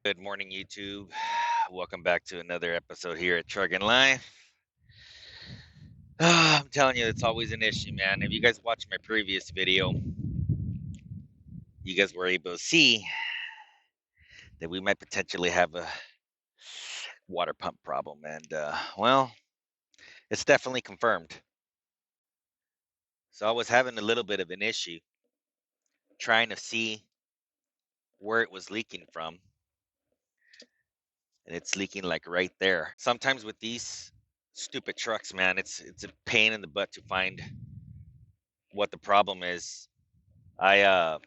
Good morning, YouTube. Welcome back to another episode here at Truckin' Life. I'm telling you, it's always an issue, man. If you guys watched my previous video, you guys were able to see that we might potentially have a water pump problem. And, well, it's definitely confirmed. So I was having a little bit of an issue trying to see where it was leaking from. And it's leaking like right there. Sometimes with these stupid trucks, man, it's a pain in the butt to find what the problem is. I uh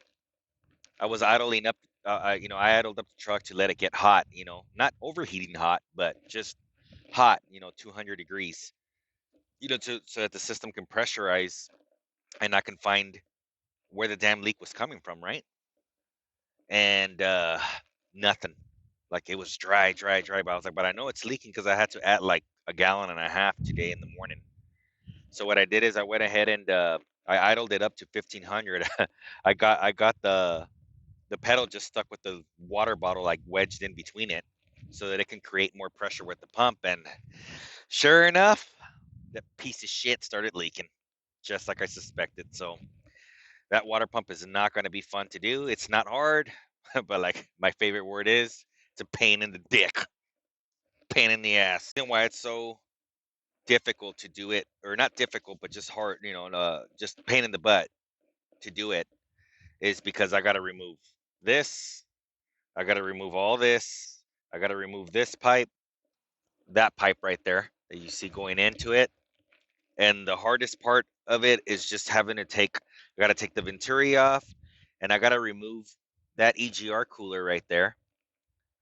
I was idling up I idled up the truck to let it get hot, not overheating hot, but just hot, 200 degrees, so that the system can pressurize and I can find where the damn leak was coming from, right? And nothing. Like it was dry, dry, dry. But I was like, but I know it's leaking because I had to add like a gallon and a half today in the morning. So what I did is I went ahead and I idled it up to 1500. I got the pedal just stuck with the water bottle like wedged in between it so that it can create more pressure with the pump. And sure enough, that piece of shit started leaking just like I suspected. So that water pump is not going to be fun to do. It's not hard, but like my favorite word is it's a pain in the dick, pain in the ass. And why it's so difficult to do it, or not difficult, but just hard, just pain in the butt to do it, is because I got to remove this. I got to remove all this. I got to remove this pipe, that pipe right there that you see going into it. And the hardest part of it is just I got to take the Venturi off and I got to remove that EGR cooler right there.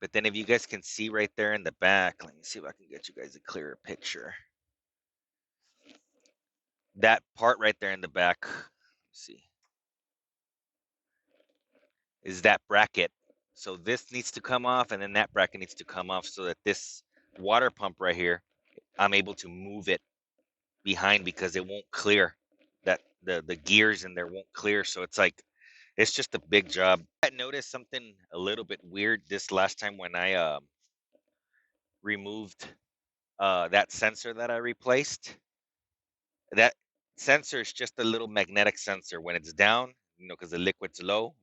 But then if you guys can see right there in the back, let me see if I can get you guys a clearer picture. That part right there in the back, let's see, is that bracket. So this needs to come off and then that bracket needs to come off so that this water pump right here, I'm able to move it behind because it won't clear. That the gears in there won't clear. So it's just a big job. I noticed something a little bit weird this last time when I removed that sensor that I replaced. That sensor is just a little magnetic sensor. When it's down, because the liquid's low,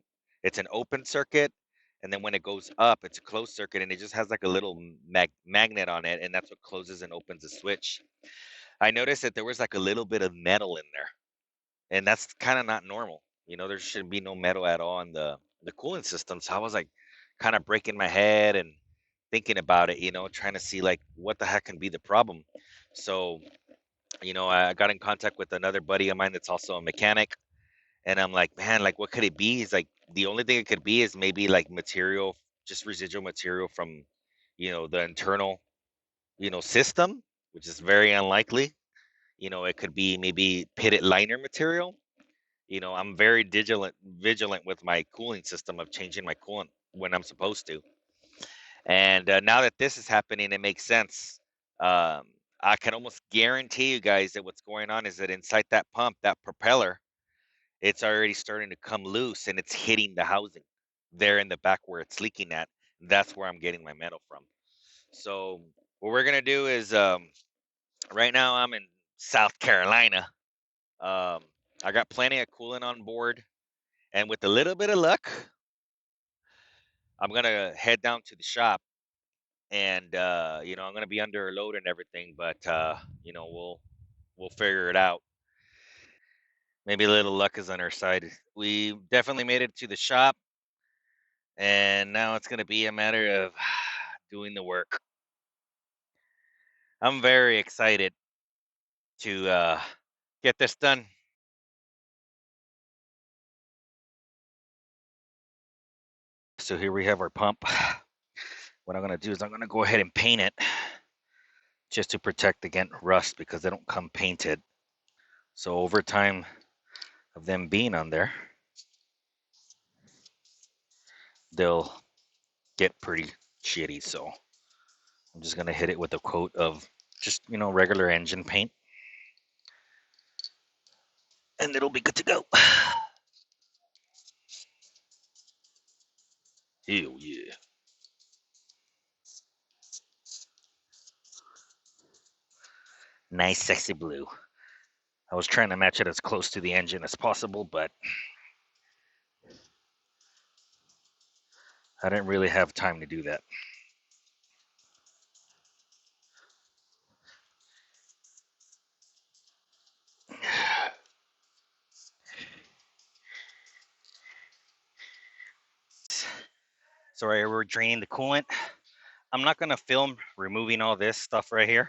it's an open circuit. And then when it goes up, it's a closed circuit, and it just has like a little magnet on it, and that's what closes and opens the switch. I noticed that there was like a little bit of metal in there, and that's kind of not normal. There shouldn't be no metal at all in the cooling system. So I was like, kind of breaking my head and thinking about it, trying to see like what the heck can be the problem. So I got in contact with another buddy of mine that's also a mechanic, and I'm like, man, like what could it be? He's like, the only thing it could be is maybe like material, just residual material from, the internal, system, which is very unlikely. It could be maybe pitted liner material. I'm very vigilant with my cooling system of changing my coolant when I'm supposed to. And now that this is happening, it makes sense. I can almost guarantee you guys that what's going on is that inside that pump, that propeller, it's already starting to come loose and it's hitting the housing there in the back where it's leaking at. That's where I'm getting my metal from. So what we're gonna do is right now I'm in South Carolina. Um, I got plenty of coolant on board, and with a little bit of luck, I'm gonna head down to the shop, and I'm gonna be under a load and everything, but we'll figure it out. Maybe a little luck is on our side. We definitely made it to the shop, and now it's gonna be a matter of doing the work. I'm very excited to get this done. So here we have our pump. What I'm gonna do is I'm gonna go ahead and paint it just to protect against rust because they don't come painted. So over time of them being on there, they'll get pretty shitty. So I'm just gonna hit it with a coat of just regular engine paint, and it'll be good to go. Hell yeah! Nice, sexy blue. I was trying to match it as close to the engine as possible, but I didn't really have time to do that. So right here, we're draining the coolant. I'm not going to film removing all this stuff right here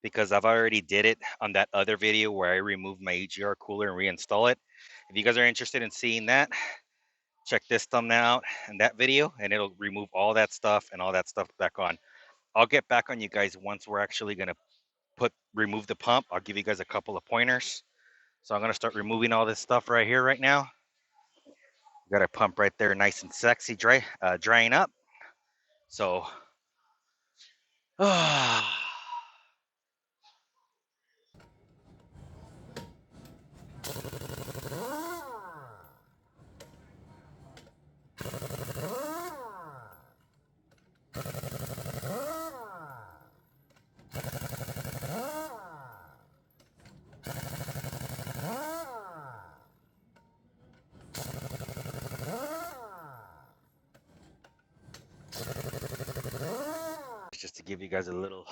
because I've already did it on that other video where I removed my AGR cooler and reinstall it. If you guys are interested in seeing that, check this thumbnail out and that video, and it'll remove all that stuff and all that stuff back on. I'll get back on you guys once we're actually going to remove the pump. I'll give you guys a couple of pointers. So I'm going to start removing all this stuff right here right now. Got our pump right there, nice and sexy, drying up. So, just to give you guys a little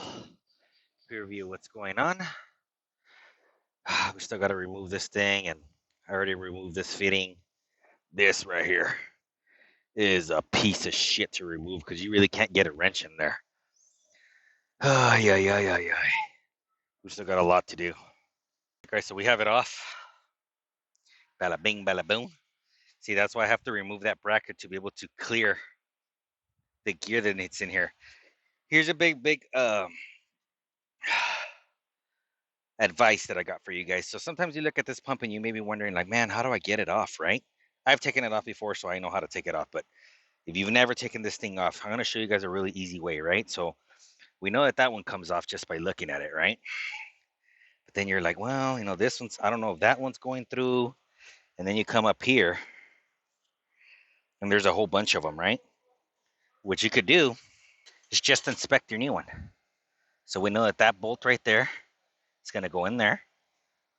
preview of what's going on. We still got to remove this thing, and I already removed this fitting. This right here is a piece of shit to remove because you really can't get a wrench in there. Yeah. We still got a lot to do. Okay, so we have it off. Bada bing, bada boom. See, that's why I have to remove that bracket to be able to clear the gear that it's in here. Here's a big advice that I got for you guys. So sometimes you look at this pump and you may be wondering, like, man, how do I get it off, right? I've taken it off before, so I know how to take it off. But if you've never taken this thing off, I'm going to show you guys a really easy way, right? So we know that that one comes off just by looking at it, right? But then you're like, well, this one's, I don't know if that one's going through. And then you come up here and there's a whole bunch of them, right? What you could do is just inspect your new one. So we know that that bolt right there is going to go in there,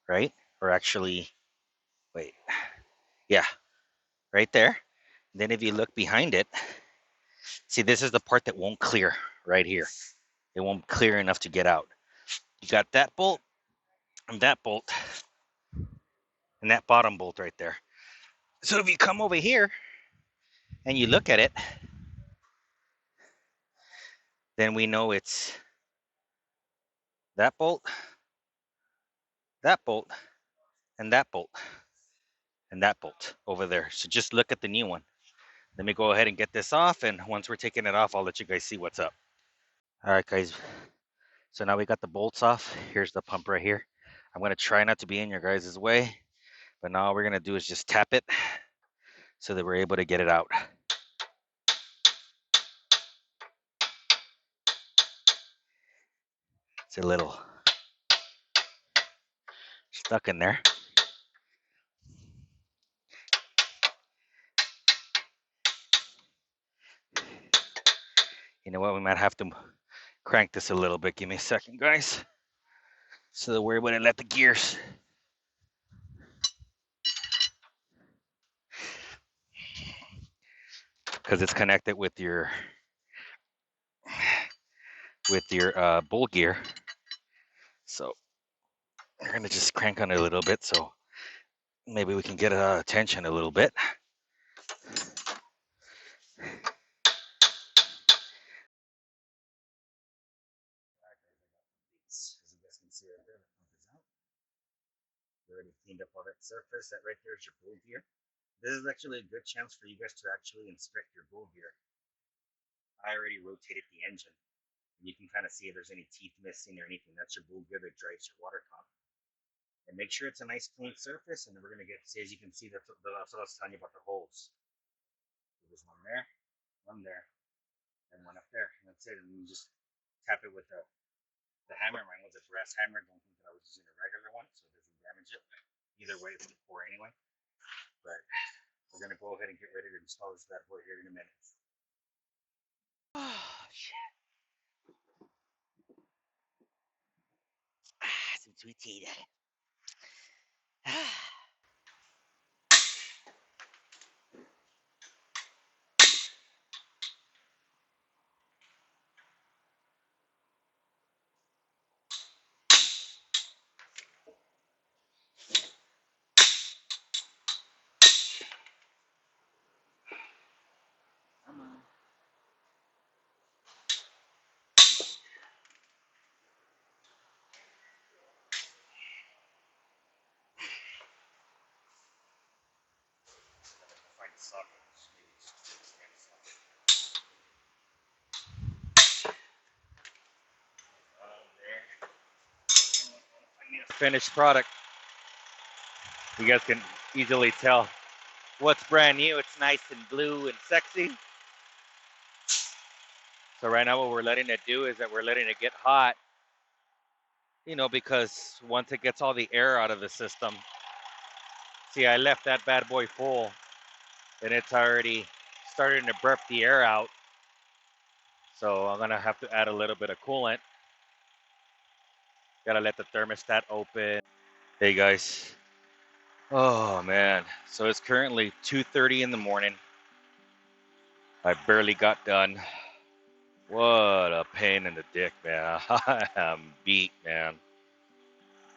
right? Or actually, wait, yeah, right there. Then if you look behind it, see, this is the part that won't clear right here. It won't clear enough to get out. You got that bolt and that bolt and that bottom bolt right there. So if you come over here and you look at it, then we know it's that bolt, and that bolt, and that bolt over there. So just look at the new one. Let me go ahead and get this off, and once we're taking it off, I'll let you guys see what's up. All right, guys. So now we got the bolts off. Here's the pump right here. I'm going to try not to be in your guys' way, but now all we're going to do is just tap it so that we're able to get it out. It's a little stuck in there. You know what? We might have to crank this a little bit. Give me a second, guys. So that we're able to let the gears. Because it's connected with your bull gear. So we're going to just crank on it a little bit so maybe we can get attention a little bit. As you guys can see right there, the pump is out. We already cleaned up all that surface. That right there is your bull gear. This is actually a good chance for you guys to actually inspect your bull gear. I already rotated the engine. And you can kind of see if there's any teeth missing or anything. That's your bull gear that drives your water pump. And make sure it's a nice clean surface. And then we're going to get, see, as you can see, that's what I was telling you about the holes. There's one there, and one up there. And that's it. And you just tap it with the hammer. Mine was a brass hammer. Don't think that I was using a regular one, so it doesn't damage it. Either way, it's the core anyway. But we're going to go ahead and get ready to install this bad boy here in a minute. Oh, shit. sweet tea. Finished product. You guys can easily tell what's brand new. It's nice and blue and sexy. So right now what we're letting it do is that we're letting it get hot, because once it gets all the air out of the system, see, I left that bad boy full and it's already starting to burp the air out. So I'm gonna have to add a little bit of coolant. Gotta let the thermostat open. Hey guys. Oh man. So it's currently 2:30 in the morning. I barely got done. What a pain in the dick, man. I am beat, man.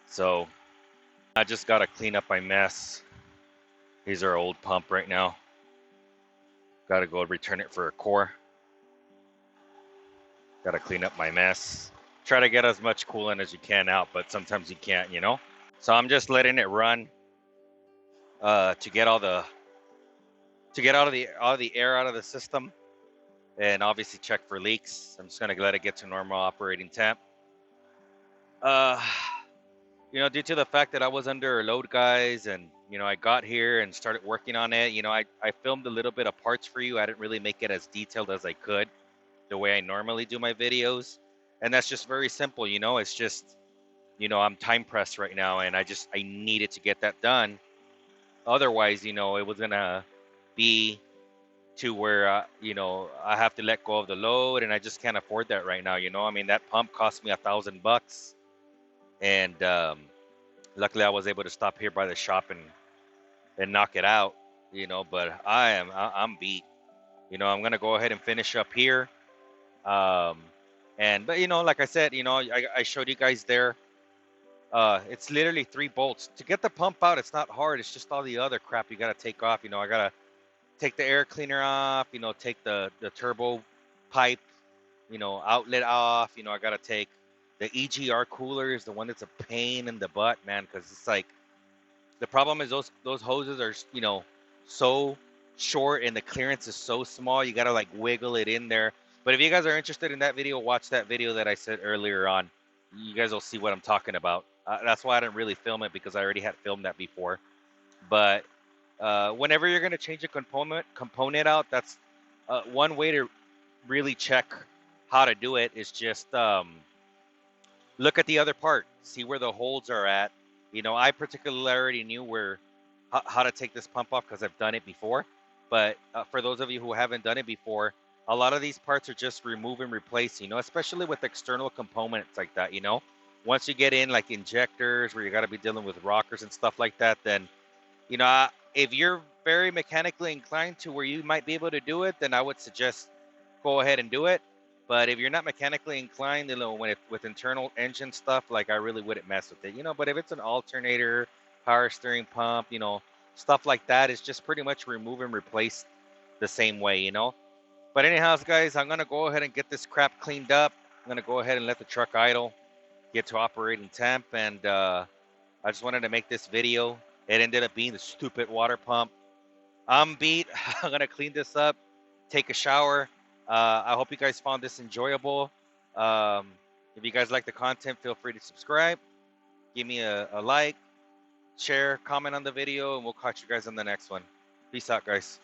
So I just gotta clean up my mess. Here's our old pump right now. Gotta go return it for a core. Gotta clean up my mess. Try to get as much coolant as you can out, but sometimes you can't, So I'm just letting it run to get all the air out of the system, and obviously check for leaks. I'm just gonna let it get to normal operating temp. Due to the fact that I was under a load, guys, and I got here and started working on it. I filmed a little bit of parts for you. I didn't really make it as detailed as I could, the way I normally do my videos, and that's just very simple. It's just I'm time pressed right now, and I needed to get that done. Otherwise, it was gonna be to where I have to let go of the load, and I just can't afford that right now. I mean, that pump cost me $1,000, and luckily I was able to stop here by the shop and knock it out. But I'm beat. I'm gonna go ahead and finish up here. But like I said, I showed you guys there. It's literally 3 bolts to get the pump out. It's not hard. It's just all the other crap you gotta take off. I gotta take the air cleaner off. Take the turbo pipe, outlet off. I gotta take the EGR cooler, is the one that's a pain in the butt, man, because it's like the problem is those hoses are so short and the clearance is so small. You gotta like wiggle it in there. But if you guys are interested in that video, watch that video that I said earlier on. You guys will see what I'm talking about. That's why I didn't really film it, because I already had filmed that before. But whenever you're gonna change a component out, that's one way to really check how to do it is just look at the other part, see where the holes are at. I particularly already knew how to take this pump off because I've done it before. But for those of you who haven't done it before, a lot of these parts are just remove and replace, especially with external components like that. Once you get in like injectors where you got to be dealing with rockers and stuff like that, then if you're very mechanically inclined to where you might be able to do it, then I would suggest go ahead and do it. But if you're not mechanically inclined, with internal engine stuff, like I really wouldn't mess with it, But if it's an alternator, power steering pump, stuff like that, it's just pretty much remove and replace the same way. But anyhow, guys, I'm gonna go ahead and get this crap cleaned up. I'm gonna go ahead and let the truck idle, get to operating temp, and I just wanted to make this video. It ended up being the stupid water pump. I'm beat. I'm gonna clean this up, take a shower. I hope you guys found this enjoyable. If you guys like the content, feel free to subscribe. Give me a like, share, comment on the video, and we'll catch you guys on the next one. Peace out, guys.